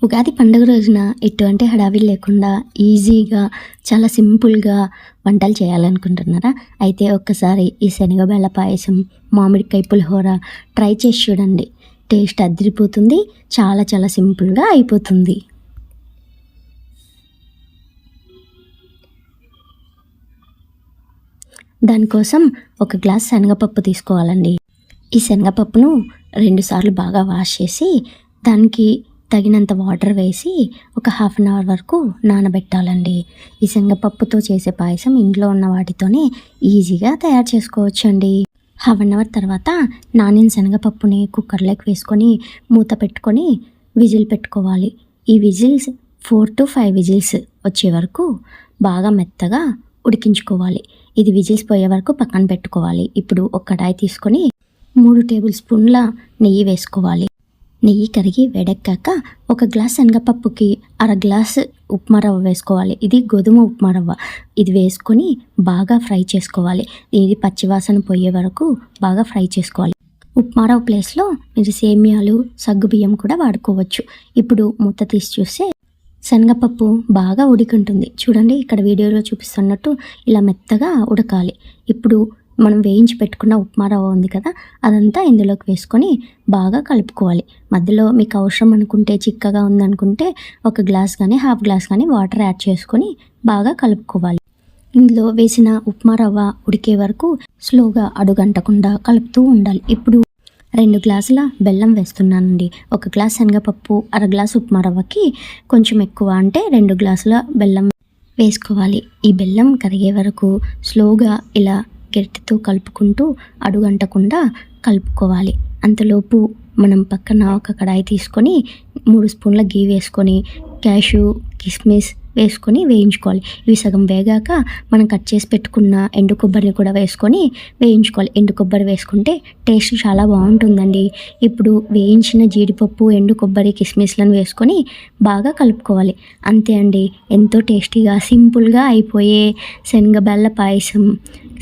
ఉగాది పండుగ రోజున ఎటువంటి హడావిడి లేకుండా ఈజీగా చాలా సింపుల్గా వంటలు చేయాలనుకుంటున్నారా? అయితే ఒక్కసారి ఈ శనగబెల్ల పాయసం, మామిడికాయ పులిహోర ట్రై చేసి చూడండి. టేస్ట్ అదిరిపోతుంది. చాలా చాలా సింపుల్గా అయిపోతుంది. దానికోసం ఒక గ్లాస్ శనగపప్పు తీసుకోవాలండి. ఈ శనగపప్పును 2 సార్లు బాగా వాష్ చేసి దానికి తగినంత వాటర్ వేసి ఒక హాఫ్ అన్ అవర్ వరకు నానబెట్టాలండి. ఈ శనగపప్పుతో చేసే పాయసం ఇంట్లో ఉన్న వాటితోనే ఈజీగా తయారు చేసుకోవచ్చండి. హాఫ్ అన్ అవర్ తర్వాత నానిన శనగపప్పుని కుక్కర్లోకి వేసుకొని మూత పెట్టుకొని విజిల్ పెట్టుకోవాలి. ఈ విజిల్స్ 4 to 5 విజిల్స్ వచ్చే వరకు బాగా మెత్తగా ఉడికించుకోవాలి. ఇది విజిల్స్ పోయే వరకు పక్కన పెట్టుకోవాలి. ఇప్పుడు ఒక కడాయి తీసుకొని 3 టేబుల్ స్పూన్ల నెయ్యి వేసుకోవాలి. నెయ్యి కరిగి వేడెక్కాక ఒక గ్లాస్ శనగపప్పుకి 1/2 గ్లాసు ఉప్మా రవ్వ వేసుకోవాలి. ఇది గోధుమ ఉప్మా రవ్వ. ఇది వేసుకొని బాగా ఫ్రై చేసుకోవాలి. ఇది పచ్చివాసన పోయే వరకు బాగా ఫ్రై చేసుకోవాలి. ఉప్మా రవ్వ ప్లేస్లో మీరు సేమియాలు, సగ్గుబియ్యం కూడా వాడుకోవచ్చు. ఇప్పుడు మూత తీసి చూస్తే శనగపప్పు బాగా ఉడికింటుంది. చూడండి, ఇక్కడ వీడియోలో చూపిస్తున్నట్టు ఇలా మెత్తగా ఉడకాలి. ఇప్పుడు మనం వేయించి పెట్టుకున్న ఉప్మా రవ్వ ఉంది కదా, అదంతా ఇందులోకి వేసుకొని బాగా కలుపుకోవాలి. మధ్యలో మీకు అవసరం అనుకుంటే, చిక్కగా ఉందనుకుంటే ఒక గ్లాస్ కానీ హాఫ్ గ్లాస్ కానీ వాటర్ యాడ్ చేసుకొని బాగా కలుపుకోవాలి. ఇందులో వేసిన ఉప్మా రవ్వ ఉడికే వరకు స్లోగా అడుగంటకుండా కలుపుతూ ఉండాలి. ఇప్పుడు 2 గ్లాసుల బెల్లం వేస్తున్నానండి. 1 గ్లాస్ శనగపప్పు, 1/2 గ్లాస్ ఉప్మా రవ్వకి కొంచెం ఎక్కువ, అంటే 2 గ్లాసుల బెల్లం వేసుకోవాలి. ఈ బెల్లం కరిగే వరకు స్లోగా ఇలా గరిటెతో కలుపుకుంటూ అడుగంటకుండా కలుపుకోవాలి. అంతలోపు మనం పక్కన ఒక కడాయి తీసుకొని 3 స్పూన్ల గీ వేసుకొని క్యాషు, కిస్మిస్ వేసుకొని వేయించుకోవాలి. ఇవి సగం వేగాక మనం కట్ చేసి పెట్టుకున్న ఎండు కొబ్బరిని కూడా వేసుకొని వేయించుకోవాలి. ఎండు కొబ్బరి వేసుకుంటే టేస్ట్ చాలా బాగుంటుందండి. ఇప్పుడు వేయించిన జీడిపప్పు, ఎండు కొబ్బరి, కిస్మిస్లను వేసుకొని బాగా కలుపుకోవాలి. అంతే అండి, ఎంతో టేస్టీగా సింపుల్గా అయిపోయే శనగబెల్ల పాయసం,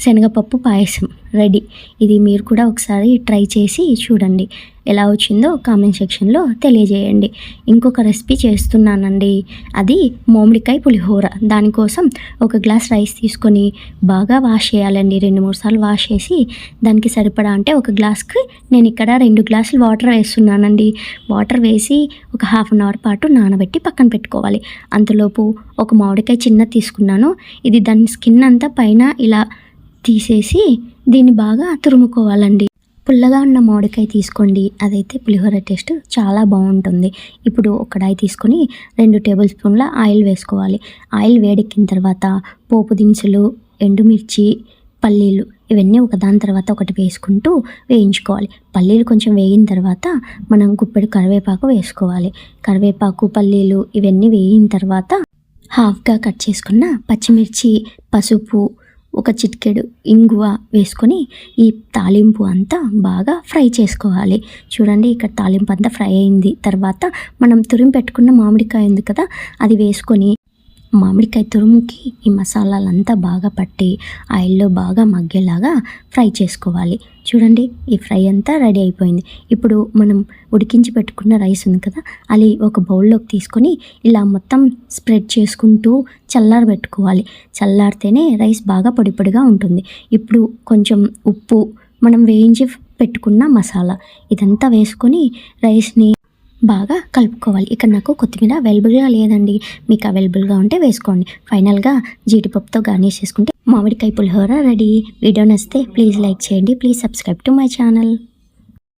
శనగపప్పు పాయసం రెడీ. ఇది మీరు కూడా ఒకసారి ట్రై చేసి చూడండి. ఎలా వచ్చిందో కామెంట్ సెక్షన్లో తెలియజేయండి. ఇంకొక రెసిపీ చేస్తున్నానండి, అది మామిడికాయ పులిహోర. దానికోసం 1 గ్లాస్ రైస్ తీసుకొని బాగా వాష్ చేయాలండి. 2-3 సార్లు వాష్ చేసి దానికి సరిపడా, అంటే 1 గ్లాస్కి నేను ఇక్కడ 2 గ్లాసులు వాటర్ వేస్తున్నానండి. వాటర్ వేసి ఒక హాఫ్ అన్ అవర్ పాటు నానబెట్టి పక్కన పెట్టుకోవాలి. అంతలోపు ఒక మామిడికాయ చిన్నది తీసుకున్నాను. ఇది దాని స్కిన్ అంతా పైన ఇలా తీసేసి దీన్ని బాగా తురుముకోవాలండి. పుల్లగా ఉన్న మామిడికాయ తీసుకోండి, అదైతే పులిహోర టేస్ట్ చాలా బాగుంటుంది. ఇప్పుడు ఒక కడాయి తీసుకొని 2 టేబుల్ స్పూన్ల ఆయిల్ వేసుకోవాలి. ఆయిల్ వేడెక్కిన తర్వాత పోపు దినుసులు, ఎండుమిర్చి, పల్లీలు ఇవన్నీ ఒకదాని తర్వాత ఒకటి వేసుకుంటూ వేయించుకోవాలి. పల్లీలు కొంచెం వేగిన తర్వాత మనం గుప్పెడు కరివేపాకు వేసుకోవాలి. కరివేపాకు, పల్లీలు ఇవన్నీ వేగిన తర్వాత హాఫ్గా కట్ చేసుకున్న పచ్చిమిర్చి, పసుపు, ఒక చిటికెడు ఇంగువ వేసుకొని ఈ తాలింపు అంతా బాగా ఫ్రై చేసుకోవాలి. చూడండి, ఇక్కడ తాలింపు అంతా ఫ్రై అయింది. తర్వాత మనం తురిమి పెట్టుకున్న మామిడికాయ ఉంది కదా, అది వేసుకొని మామిడికాయ తురుముకి ఈ మసాలాలంతా బాగా పట్టి ఆయిల్లో బాగా మగ్గేలాగా ఫ్రై చేసుకోవాలి. చూడండి, ఈ ఫ్రై అంతా రెడీ అయిపోయింది. ఇప్పుడు మనం ఉడికించి పెట్టుకున్న రైస్ ఉంది కదా, అది ఒక బౌల్లోకి తీసుకొని ఇలా మొత్తం స్ప్రెడ్ చేసుకుంటూ చల్లారబెట్టుకోవాలి. చల్లారితేనే రైస్ బాగా పొడి పొడిగా ఉంటుంది. ఇప్పుడు కొంచెం ఉప్పు, మనం వేయించి పెట్టుకున్న మసాలా ఇదంతా వేసుకొని రైస్ని బాగా కలుపుకోవాలి. ఇక్కడ నాకు కొత్తిమీర అవైలబుల్గా లేదండి, మీకు అవైలబుల్గా ఉంటే వేసుకోండి. ఫైనల్గా జీడిపప్పుతో గార్నిష్ చేసుకుంటే మామిడికాయ పులిహోర రెడీ. వీడియో నచ్చితే ప్లీజ్ లైక్ చేయండి. Please subscribe to my channel.